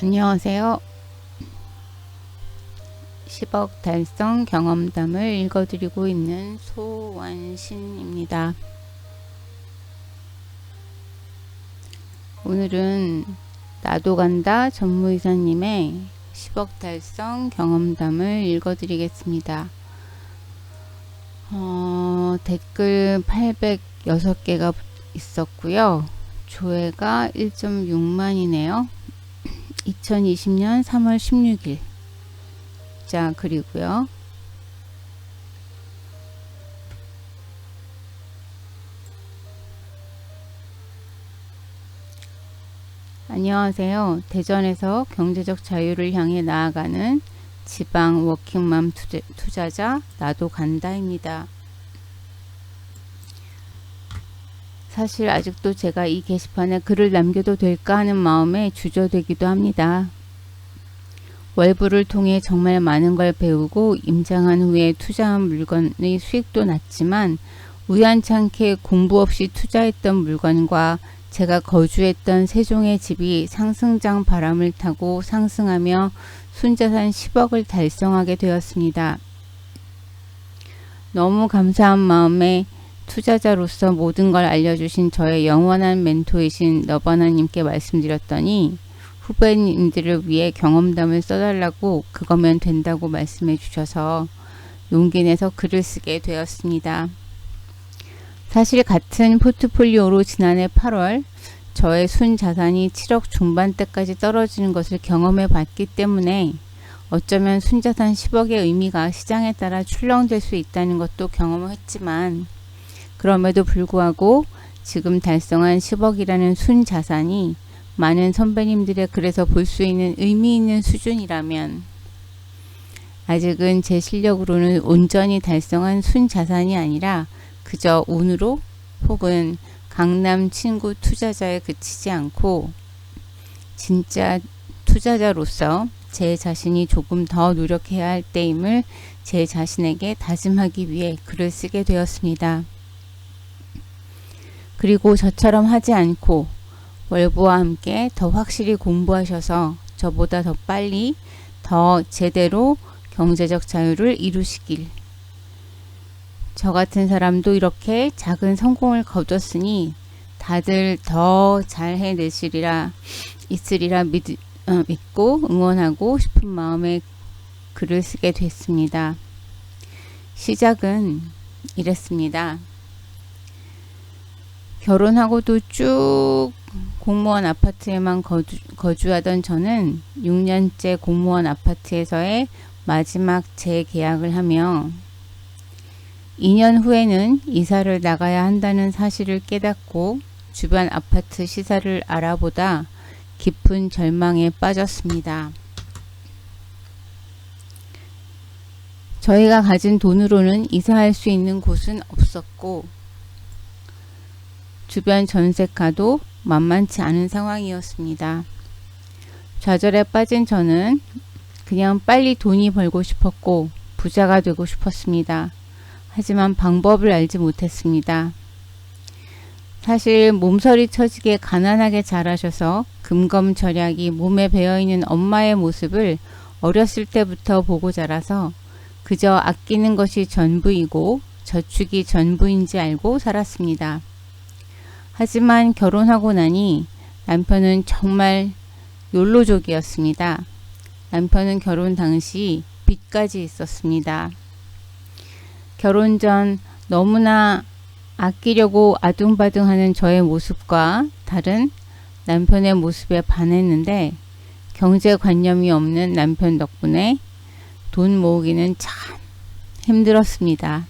안녕하세요. 10억 달성 경험담을 읽어드리고 있는 소완신입니다. 오늘은 나도 간다 전무이사님의 10억 달성 경험담을 읽어드리겠습니다. 댓글 806개가 있었고요. 조회가 1.6만이네요. 2020년 3월 16일. 자, 그리고요. 안녕하세요. 대전에서 경제적 자유를 향해 나아가는 지방 워킹맘 투자자 나도 간다입니다. 사실 아직도 제가 이 게시판에 글을 남겨도 될까 하는 마음에 주저되기도 합니다. 월부를 통해 정말 많은 걸 배우고 임장한 후에 투자한 물건의 수익도 났지만 우연찮게 공부 없이 투자했던 물건과 제가 거주했던 세종의 집이 상승장 바람을 타고 상승하며 순자산 10억을 달성하게 되었습니다. 너무 감사한 마음에 투자자로서 모든 걸 알려주신 저의 영원한 멘토이신 너바나님께 말씀드렸더니 후배님들을 위해 경험담을 써달라고 그거면 된다고 말씀해 주셔서 용기 내서 글을 쓰게 되었습니다. 사실 같은 포트폴리오로 지난해 8월 저의 순자산이 7억 중반대까지 떨어지는 것을 경험해 봤기 때문에 어쩌면 순자산 10억의 의미가 시장에 따라 출렁될 수 있다는 것도 경험했지만 그럼에도 불구하고 지금 달성한 10억이라는 순자산이 많은 선배님들의 글에서 볼 수 있는 의미 있는 수준이라면 아직은 제 실력으로는 온전히 달성한 순자산이 아니라 그저 운으로 혹은 강남 친구 투자자에 그치지 않고 진짜 투자자로서 제 자신이 조금 더 노력해야 할 때임을 제 자신에게 다짐하기 위해 글을 쓰게 되었습니다. 그리고 저처럼 하지 않고 월부와 함께 더 확실히 공부하셔서 저보다 더 빨리 더 제대로 경제적 자유를 이루시길. 저 같은 사람도 이렇게 작은 성공을 거뒀으니 다들 더 잘 해내시리라 있으리라 믿고 응원하고 싶은 마음에 글을 쓰게 됐습니다. 시작은 이랬습니다. 결혼하고도 쭉 공무원 아파트에만 거주하던 저는 6년째 공무원 아파트에서의 마지막 재계약을 하며 2년 후에는 이사를 나가야 한다는 사실을 깨닫고 주변 아파트 시세를 알아보다 깊은 절망에 빠졌습니다. 저희가 가진 돈으로는 이사할 수 있는 곳은 없었고 주변 전세가도 만만치 않은 상황이었습니다. 좌절에 빠진 저는 그냥 빨리 돈이 벌고 싶었고 부자가 되고 싶었습니다. 하지만 방법을 알지 못했습니다. 사실 몸서리 처지게 가난하게 자라셔서 금검절약이 몸에 배어있는 엄마의 모습을 어렸을 때부터 보고 자라서 그저 아끼는 것이 전부이고 저축이 전부인지 알고 살았습니다. 하지만 결혼하고 나니 남편은 정말 욜로족이었습니다. 남편은 결혼 당시 빚까지 있었습니다. 결혼 전 너무나 아끼려고 아둥바둥하는 저의 모습과 다른 남편의 모습에 반했는데 경제관념이 없는 남편 덕분에 돈 모으기는 참 힘들었습니다.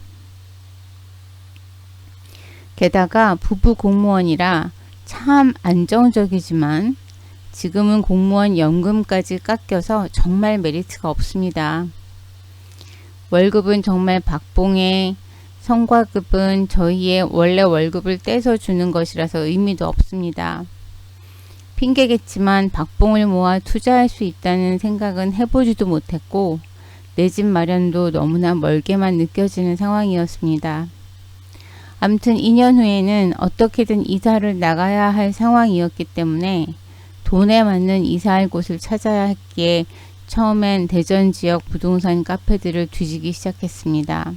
게다가 부부 공무원이라 참 안정적이지만 지금은 공무원 연금까지 깎여서 정말 메리트가 없습니다. 월급은 정말 박봉에 성과급은 저희의 원래 월급을 떼서 주는 것이라서 의미도 없습니다. 핑계겠지만 박봉을 모아 투자할 수 있다는 생각은 해보지도 못했고 내 집 마련도 너무나 멀게만 느껴지는 상황이었습니다. 암튼 2년 후에는 어떻게든 이사를 나가야 할 상황이었기 때문에 돈에 맞는 이사할 곳을 찾아야 했기에 처음엔 대전 지역 부동산 카페들을 뒤지기 시작했습니다.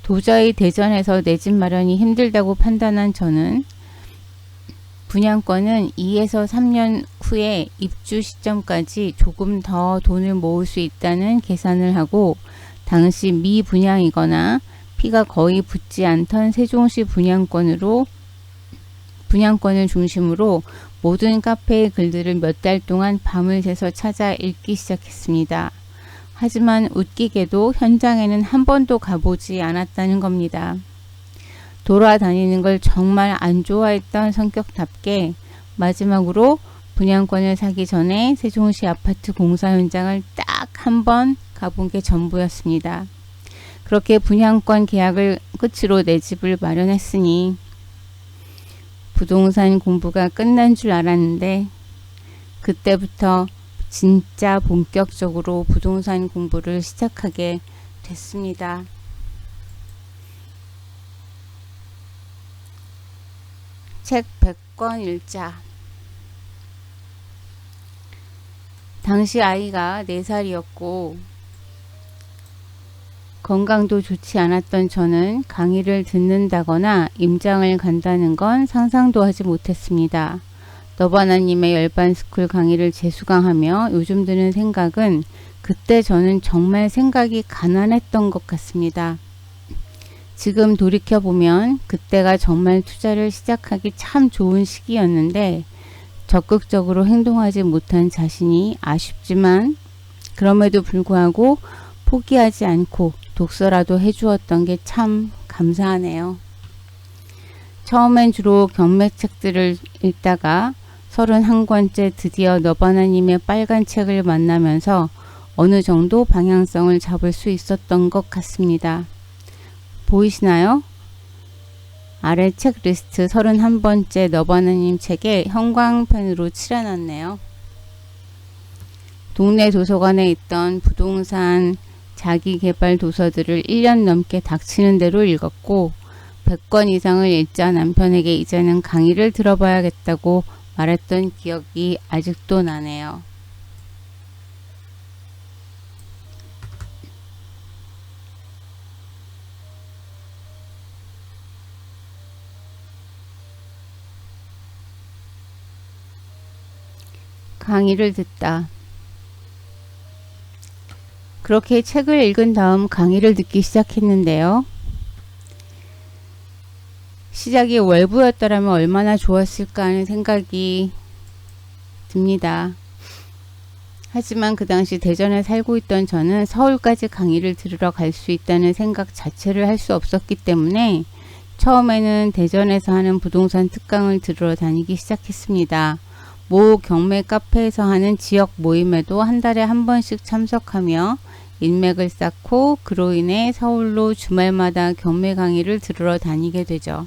도저히 대전에서 내 집 마련이 힘들다고 판단한 저는 분양권은 2에서 3년 후에 입주 시점까지 조금 더 돈을 모을 수 있다는 계산을 하고 당시 미분양이거나 피가 거의 붙지 않던 세종시 분양권을 중심으로 모든 카페의 글들을 몇 달 동안 밤을 새서 찾아 읽기 시작했습니다. 하지만 웃기게도 현장에는 한 번도 가보지 않았다는 겁니다. 돌아다니는 걸 정말 안 좋아했던 성격답게 마지막으로 분양권을 사기 전에 세종시 아파트 공사 현장을 딱 한 번 가본 게 전부였습니다. 그렇게 분양권 계약을 끝으로 내 집을 마련했으니 부동산 공부가 끝난 줄 알았는데 그때부터 진짜 본격적으로 부동산 공부를 시작하게 됐습니다. 책 100권 읽자. 당시 아이가 4살이었고 건강도 좋지 않았던 저는 강의를 듣는다거나 임장을 간다는 건 상상도 하지 못했습니다. 너바나님의 열반스쿨 강의를 재수강하며 요즘 드는 생각은 그때 저는 정말 생각이 가난했던 것 같습니다. 지금 돌이켜보면 그때가 정말 투자를 시작하기 참 좋은 시기였는데 적극적으로 행동하지 못한 자신이 아쉽지만 그럼에도 불구하고 포기하지 않고 독서라도 해주었던 게 참 감사하네요. 처음엔 주로 경매책들을 읽다가 31권째 드디어 너바나님의 빨간 책을 만나면서 어느 정도 방향성을 잡을 수 있었던 것 같습니다. 보이시나요? 아래 책 리스트 31번째 너바나님 책에 형광펜으로 칠해놨네요. 동네 도서관에 있던 부동산 자기개발 도서들을 1년 넘게 닥치는 대로 읽었고 100권 이상을 읽자 남편에게 이제는 강의를 들어봐야겠다고 말했던 기억이 아직도 나네요. 강의를 듣다. 그렇게 책을 읽은 다음 강의를 듣기 시작했는데요. 시작이 월부였더라면 얼마나 좋았을까 하는 생각이 듭니다. 하지만 그 당시 대전에 살고 있던 저는 서울까지 강의를 들으러 갈 수 있다는 생각 자체를 할 수 없었기 때문에 처음에는 대전에서 하는 부동산 특강을 들으러 다니기 시작했습니다. 모 경매 카페에서 하는 지역 모임에도 한 달에 한 번씩 참석하며 인맥을 쌓고 그로 인해 서울로 주말마다 경매 강의를 들으러 다니게 되죠.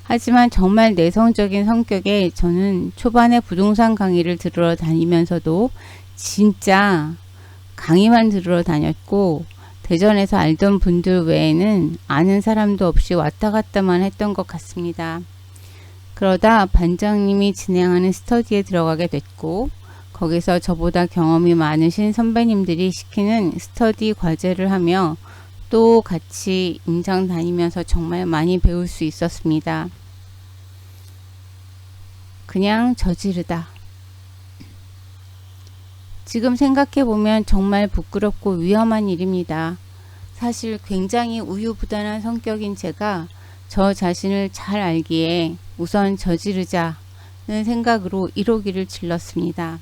하지만 정말 내성적인 성격에 저는 초반에 부동산 강의를 들으러 다니면서도 진짜 강의만 들으러 다녔고 대전에서 알던 분들 외에는 아는 사람도 없이 왔다 갔다만 했던 것 같습니다. 그러다 반장님이 진행하는 스터디에 들어가게 됐고 거기서 저보다 경험이 많으신 선배님들이 시키는 스터디 과제를 하며 또 같이 임장 다니면서 정말 많이 배울 수 있었습니다. 그냥 저지르다. 지금 생각해보면 정말 부끄럽고 위험한 일입니다. 사실 굉장히 우유부단한 성격인 제가 저 자신을 잘 알기에 우선 저지르자는 생각으로 1호기를 질렀습니다.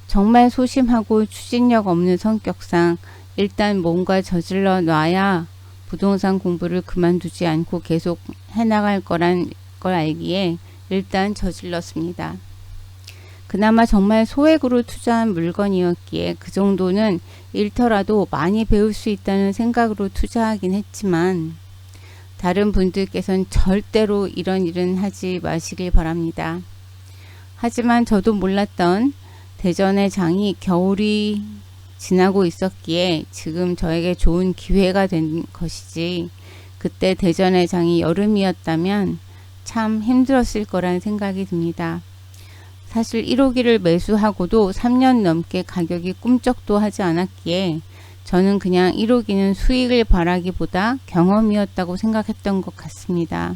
정말 소심하고 추진력 없는 성격상 일단 뭔가 저질러 놔야 부동산 공부를 그만두지 않고 계속 해나갈 거란 걸 알기에 일단 저질렀습니다. 그나마 정말 소액으로 투자한 물건이었기에 그 정도는 잃더라도 많이 배울 수 있다는 생각으로 투자하긴 했지만 다른 분들께서는 절대로 이런 일은 하지 마시길 바랍니다. 하지만 저도 몰랐던 대전의 장이 겨울이 지나고 있었기에 지금 저에게 좋은 기회가 된 것이지 그때 대전의 장이 여름이었다면 참 힘들었을 거라는 생각이 듭니다. 사실 1호기를 매수하고도 3년 넘게 가격이 꿈쩍도 하지 않았기에 저는 그냥 1호기는 수익을 바라기보다 경험이었다고 생각했던 것 같습니다.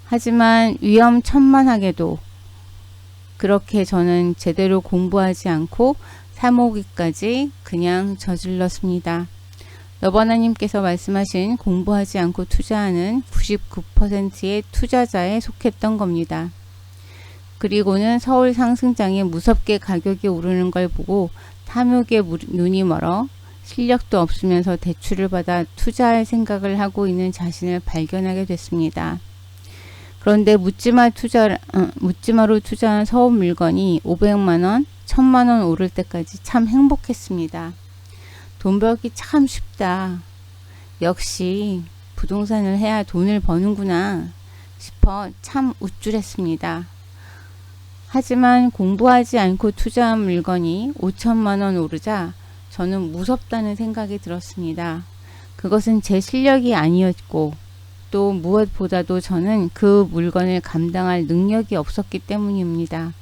하지만 위험천만하게도 그렇게 저는 제대로 공부하지 않고 3호기까지 그냥 저질렀습니다. 너버나님께서 말씀하신 공부하지 않고 투자하는 99%의 투자자에 속했던 겁니다. 그리고는 서울 상승장에 무섭게 가격이 오르는 걸 보고 탐욕에 눈이 멀어 실력도 없으면서 대출을 받아 투자할 생각을 하고 있는 자신을 발견하게 됐습니다. 그런데 묻지마로 투자한 서울 물건이 500만원, 1000만원 오를 때까지 참 행복했습니다. 돈 벌기 참 쉽다. 역시 부동산을 해야 돈을 버는구나 싶어 참 우쭐했습니다. 하지만 공부하지 않고 투자한 물건이 5천만원 오르자 저는 무섭다는 생각이 들었습니다. 그것은 제 실력이 아니었고 또 무엇보다도 저는 그 물건을 감당할 능력이 없었기 때문입니다.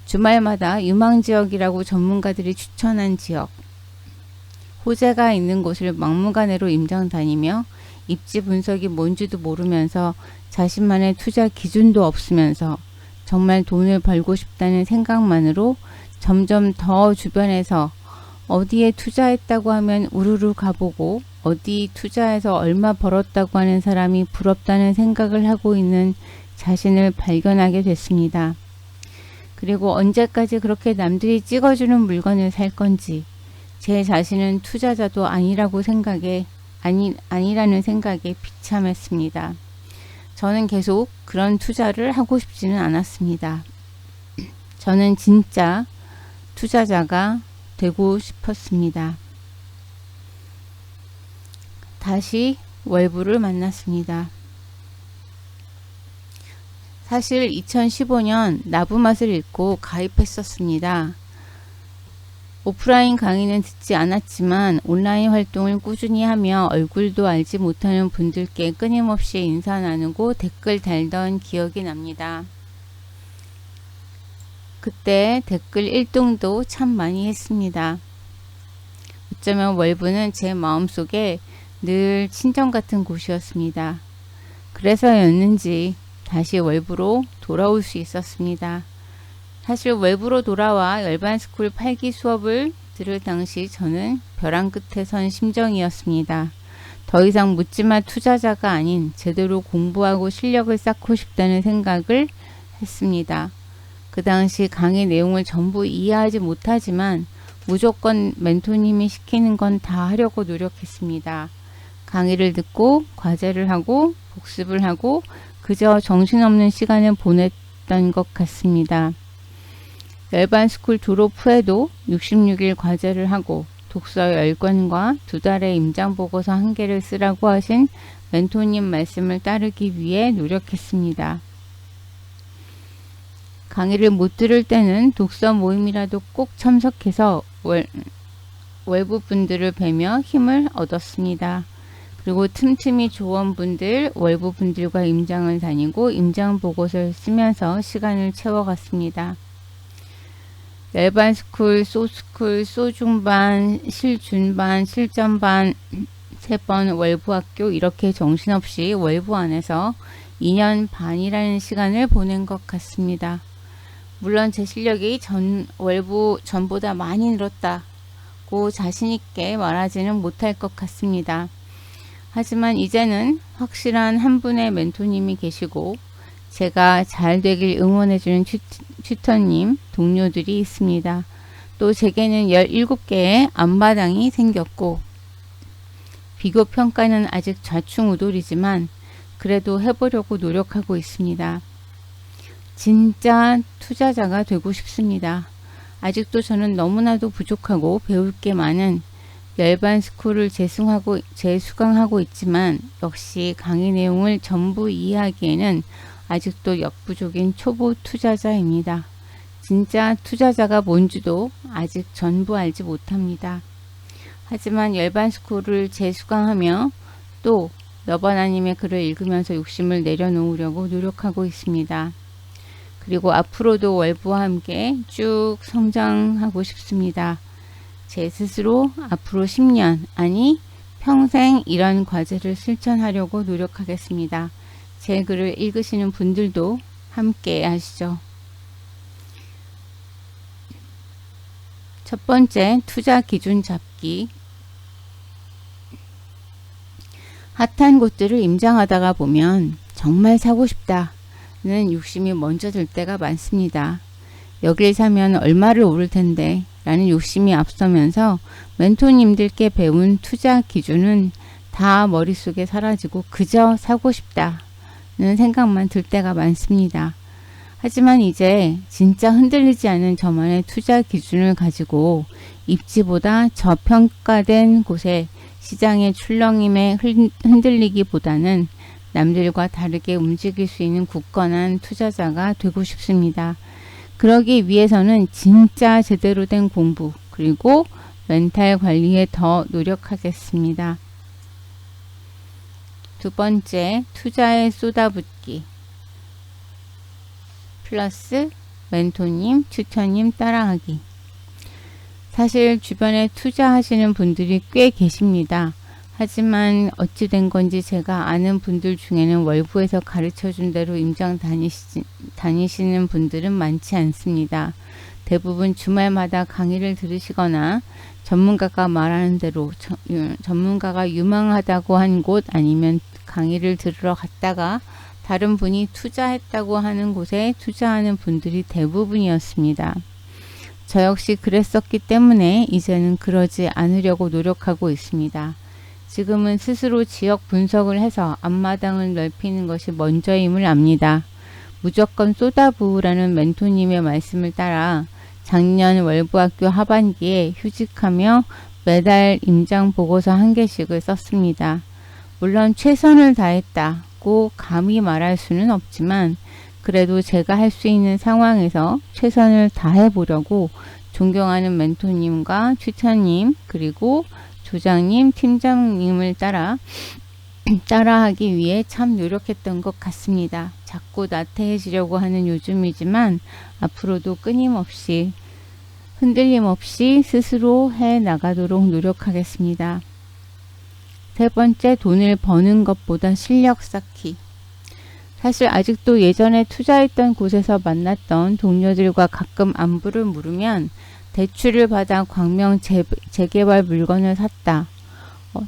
주말마다 유망지역이라고 전문가들이 추천한 지역, 호재가 있는 곳을 막무가내로 임장 다니며 입지 분석이 뭔지도 모르면서 자신만의 투자 기준도 없으면서 정말 돈을 벌고 싶다는 생각만으로 점점 더 주변에서 어디에 투자했다고 하면 우르르 가보고 어디 투자해서 얼마 벌었다고 하는 사람이 부럽다는 생각을 하고 있는 자신을 발견하게 됐습니다. 그리고 언제까지 그렇게 남들이 찍어주는 물건을 살 건지 제 자신은 투자자도 아니라는 생각에 비참했습니다. 저는 계속 그런 투자를 하고 싶지는 않았습니다. 저는 진짜 투자자가 되고 싶었습니다. 다시 월부를 만났습니다. 사실 2015년 나부맛을 읽고 가입했었습니다. 오프라인 강의는 듣지 않았지만 온라인 활동을 꾸준히 하며 얼굴도 알지 못하는 분들께 끊임없이 인사 나누고 댓글 달던 기억이 납니다. 그때 댓글 1등도 참 많이 했습니다. 어쩌면 월부는 제 마음속에 늘 친정 같은 곳이었습니다. 그래서였는지 다시 월부로 돌아올 수 있었습니다. 사실 외부로 돌아와 열반스쿨 8기 수업을 들을 당시 저는 벼랑 끝에 선 심정이었습니다. 더 이상 묻지마 투자자가 아닌 제대로 공부하고 실력을 쌓고 싶다는 생각을 했습니다. 그 당시 강의 내용을 전부 이해하지 못하지만 무조건 멘토님이 시키는 건 다 하려고 노력했습니다. 강의를 듣고 과제를 하고 복습을 하고 그저 정신없는 시간을 보냈던 것 같습니다. 열반스쿨 졸업 후에도 66일 과제를 하고 독서 10권과 2달의 임장보고서 1개를 쓰라고 하신 멘토님 말씀을 따르기 위해 노력했습니다. 강의를 못 들을 때는 독서 모임이라도 꼭 참석해서 외부분들을 뵈며 힘을 얻었습니다. 그리고 틈틈이 조원분들, 월부분들과 임장을 다니고 임장보고서를 쓰면서 시간을 채워갔습니다. 열반스쿨, 소스쿨, 소중반, 실준반, 실전반 3번 월부학교 이렇게 정신없이 월부 안에서 2년 반이라는 시간을 보낸 것 같습니다. 물론 제 실력이 월부 전보다 많이 늘었다고 자신있게 말하지는 못할 것 같습니다. 하지만 이제는 확실한 한 분의 멘토님이 계시고 제가 잘 되길 응원해주는 튜터님, 동료들이 있습니다. 또 제게는 17개의 앞마당이 생겼고 비교평가는 아직 좌충우돌이지만 그래도 해보려고 노력하고 있습니다. 진짜 투자자가 되고 싶습니다. 아직도 저는 너무나도 부족하고 배울 게 많은 열반스쿨을 재수강하고 있지만 역시 강의 내용을 전부 이해하기에는 아직도 역부족인 초보 투자자입니다. 진짜 투자자가 뭔지도 아직 전부 알지 못합니다. 하지만 열반스쿨을 재수강하며 또 너버나님의 글을 읽으면서 욕심을 내려놓으려고 노력하고 있습니다. 그리고 앞으로도 월부와 함께 쭉 성장하고 싶습니다. 제 스스로 앞으로 10년, 아니 평생 이런 과제를 실천하려고 노력하겠습니다. 제 글을 읽으시는 분들도 함께 하시죠. 첫 번째, 투자 기준 잡기. 핫한 곳들을 임장하다가 보면 정말 사고 싶다는 욕심이 먼저 들 때가 많습니다. 여길 사면 얼마를 오를 텐데 라는 욕심이 앞서면서 멘토님들께 배운 투자 기준은 다 머릿속에 사라지고 그저 사고 싶다는 생각만 들 때가 많습니다. 하지만 이제 진짜 흔들리지 않은 저만의 투자 기준을 가지고 입지보다 저평가된 곳에 시장의 출렁임에 흔들리기보다는 남들과 다르게 움직일 수 있는 굳건한 투자자가 되고 싶습니다. 그러기 위해서는 진짜 제대로 된 공부 그리고 멘탈 관리에 더 노력하겠습니다. 두 번째, 투자에 쏟아붓기. 플러스 멘토님, 튜터님 따라하기. 사실 주변에 투자하시는 분들이 꽤 계십니다. 하지만 어찌 된 건지 제가 아는 분들 중에는 월부에서 가르쳐준 대로 임장 다니시는 분들은 많지 않습니다. 대부분 주말마다 강의를 들으시거나 전문가가 말하는 대로 전문가가 유망하다고 한 곳 아니면 강의를 들으러 갔다가 다른 분이 투자했다고 하는 곳에 투자하는 분들이 대부분이었습니다. 저 역시 그랬었기 때문에 이제는 그러지 않으려고 노력하고 있습니다. 지금은 스스로 지역 분석을 해서 앞마당을 넓히는 것이 먼저임을 압니다. 무조건 쏟아부으라는 멘토님의 말씀을 따라 작년 월부학교 하반기에 휴직하며 매달 임장 보고서 1개씩을 썼습니다. 물론 최선을 다했다고 감히 말할 수는 없지만 그래도 제가 할 수 있는 상황에서 최선을 다해 보려고 존경하는 멘토님과 튜터님 그리고 조장님, 팀장님을 따라하기 위해 참 노력했던 것 같습니다. 자꾸 나태해지려고 하는 요즘이지만 앞으로도 끊임없이 흔들림 없이 스스로 해 나가도록 노력하겠습니다. 세 번째, 돈을 버는 것보다 실력 쌓기. 사실 아직도 예전에 투자했던 곳에서 만났던 동료들과 가끔 안부를 물으면 대출을 받아 광명 재개발 물건을 샀다.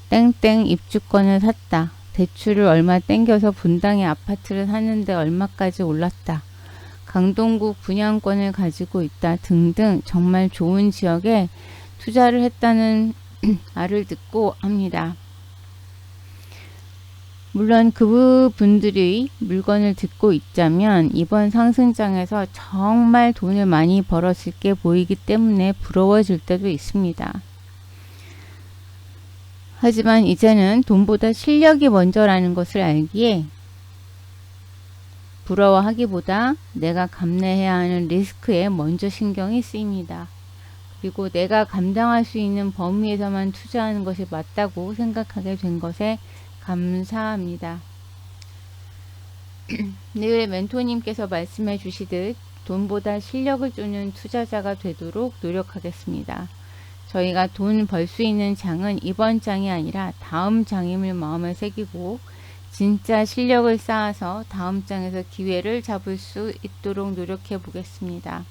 땡땡 입주권을 샀다. 대출을 얼마 땡겨서 분당에 아파트를 샀는데 얼마까지 올랐다. 강동구 분양권을 가지고 있다 등등 정말 좋은 지역에 투자를 했다는 말을 듣고 합니다. 물론 그분들이 물건을 듣고 있자면 이번 상승장에서 정말 돈을 많이 벌었을 게 보이기 때문에 부러워질 때도 있습니다. 하지만 이제는 돈보다 실력이 먼저라는 것을 알기에 부러워하기보다 내가 감내해야 하는 리스크에 먼저 신경이 쓰입니다. 그리고 내가 감당할 수 있는 범위에서만 투자하는 것이 맞다고 생각하게 된 것에 감사합니다. 늘 멘토님께서 말씀해 주시듯 돈보다 실력을 쫓는 투자자가 되도록 노력하겠습니다. 저희가 돈 벌 수 있는 장은 이번 장이 아니라 다음 장임을 마음에 새기고 진짜 실력을 쌓아서 다음 장에서 기회를 잡을 수 있도록 노력해 보겠습니다.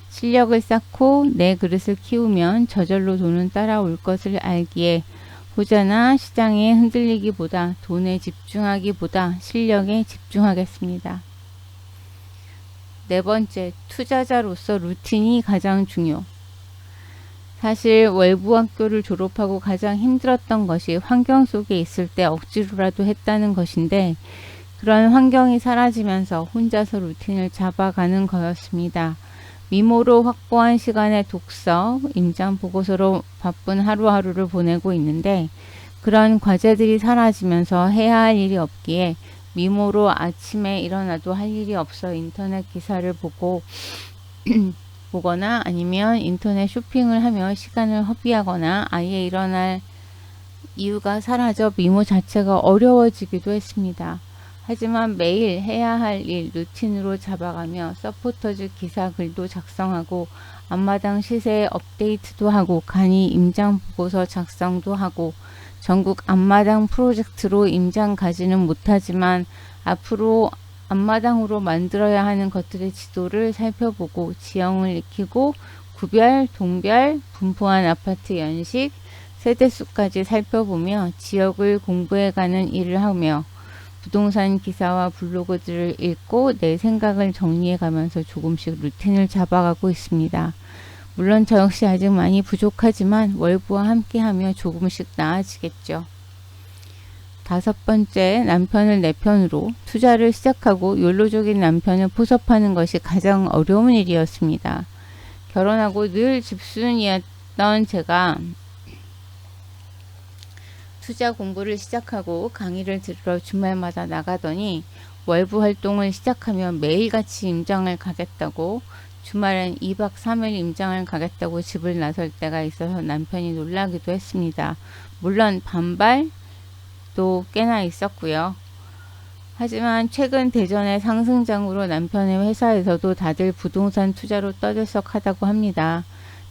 실력을 쌓고 내 그릇을 키우면 저절로 돈은 따라올 것을 알기에 호재나 시장에 흔들리기보다 돈에 집중하기보다 실력에 집중하겠습니다. 네 번째, 투자자로서 루틴이 가장 중요. 사실 월부학교를 졸업하고 가장 힘들었던 것이 환경 속에 있을 때 억지로라도 했다는 것인데 그런 환경이 사라지면서 혼자서 루틴을 잡아가는 거였습니다. 미모로 확보한 시간의 독서, 임장 보고서로 바쁜 하루하루를 보내고 있는데 그런 과제들이 사라지면서 해야 할 일이 없기에 미모로 아침에 일어나도 할 일이 없어 인터넷 기사를 보거나 아니면 인터넷 쇼핑을 하며 시간을 허비하거나 아예 일어날 이유가 사라져 미모 자체가 어려워지기도 했습니다. 하지만 매일 해야 할 일 루틴으로 잡아가며 서포터즈 기사 글도 작성하고 앞마당 시세 업데이트도 하고 간이 임장 보고서 작성도 하고 전국 앞마당 프로젝트로 임장 가지는 못하지만 앞으로 앞마당으로 만들어야 하는 것들의 지도를 살펴보고 지형을 익히고 구별, 동별, 분포한 아파트 연식, 세대수까지 살펴보며 지역을 공부해가는 일을 하며 부동산 기사와 블로그들을 읽고 내 생각을 정리해가면서 조금씩 루틴을 잡아가고 있습니다. 물론 저 역시 아직 많이 부족하지만 월부와 함께하며 조금씩 나아지겠죠. 5번째, 남편을 내 편으로 투자를 시작하고 욜로족인 남편을 포섭하는 것이 가장 어려운 일이었습니다. 결혼하고 늘 집순이었던 제가 투자 공부를 시작하고 강의를 들으러 주말마다 나가더니 월부 활동을 시작하며 매일같이 임장을 가겠다고 주말엔 2박 3일 임장을 가겠다고 집을 나설 때가 있어서 남편이 놀라기도 했습니다. 물론 반발도 꽤나 있었고요. 하지만 최근 대전의 상승장으로 남편의 회사에서도 다들 부동산 투자로 떠들썩하다고 합니다.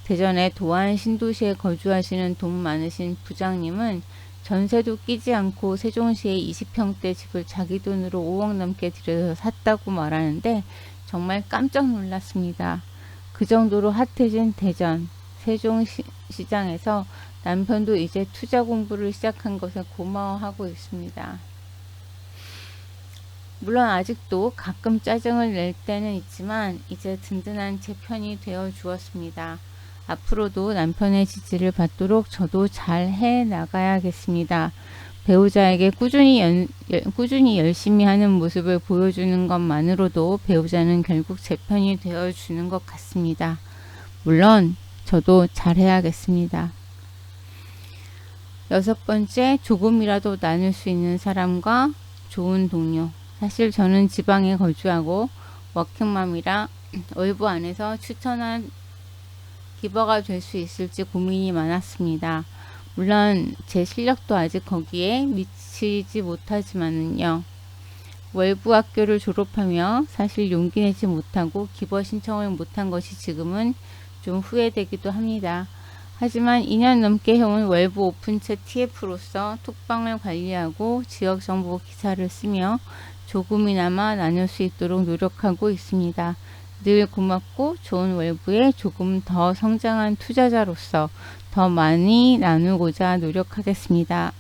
대전의 도안 신도시에 거주하시는 돈 많으신 부장님은 전세도 끼지 않고 세종시에 20평대 집을 자기 돈으로 5억 넘게 들여서 샀다고 말하는데 정말 깜짝 놀랐습니다. 그 정도로 핫해진 대전, 세종시장에서 남편도 이제 투자 공부를 시작한 것에 고마워하고 있습니다. 물론 아직도 가끔 짜증을 낼 때는 있지만 이제 든든한 제 편이 되어 주었습니다. 앞으로도 남편의 지지를 받도록 저도 잘 해 나가야겠습니다. 배우자에게 꾸준히 열심히 하는 모습을 보여주는 것만으로도 배우자는 결국 제 편이 되어주는 것 같습니다. 물론 저도 잘해야겠습니다. 6번째, 조금이라도 나눌 수 있는 사람과 좋은 동료. 사실 저는 지방에 거주하고 워킹맘이라 월부 안에서 추천한 기버가 될 수 있을지 고민이 많았습니다. 물론 제 실력도 아직 거기에 미치지 못하지만은요. 월부 학교를 졸업하며 사실 용기 내지 못하고 기버 신청을 못한 것이 지금은 좀 후회되기도 합니다. 하지만 2년 넘게 해온 월부 오픈채 TF로서 톡방을 관리하고 지역정보 기사를 쓰며 조금이나마 나눌 수 있도록 노력하고 있습니다. 늘 고맙고 좋은 월부에 조금 더 성장한 투자자로서 더 많이 나누고자 노력하겠습니다.